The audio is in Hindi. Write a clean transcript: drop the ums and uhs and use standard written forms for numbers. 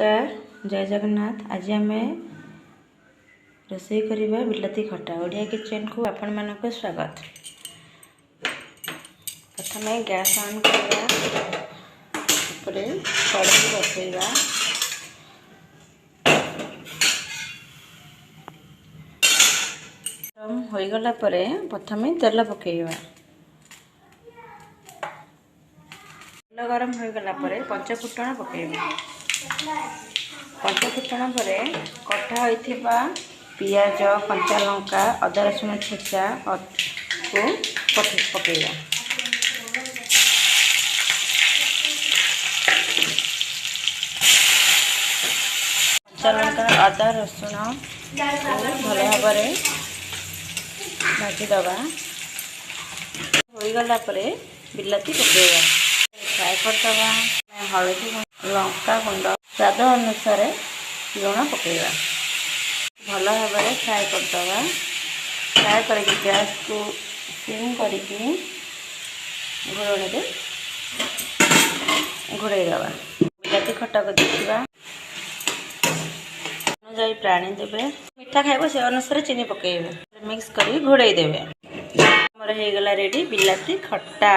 नमस्कार, जय जगन्नाथ। आज आम रोषे करवा बिलाती खटा। ओडिया किचन को आपण मानक स्वागत। प्रथम गैस ऑन करवा, कड़ाई बसैवा, गरम हो गला परे प्रथम तेल पकेवा। तेल गरम हो गला परे पंचफुटण पकेवा। पंचफुटण पर कटा होइथिबा पियाज, कंचा लंका, अदा रसुण छेचा को पकेवा। कंचा लंका, अदा रसुण भल भाव भाजीदबा। होगला बिलाती पकेवा, फ्राए करदबा। हलदी, लंका गुंड, स्वाद अनुसार लुण पकेवा। भल भाव फ्राए करदबा। फ्राए करके गैस को सिम करके घोड़े घोड़े दबा। बिलाती खटा को देखा अनुजाई प्राणी देवे। मीठा खाइब से अनुसार चीनी पकेबे। मिक्स कर घोड़े देवे। हमर हो गला रेडी बिलाती खट्टा।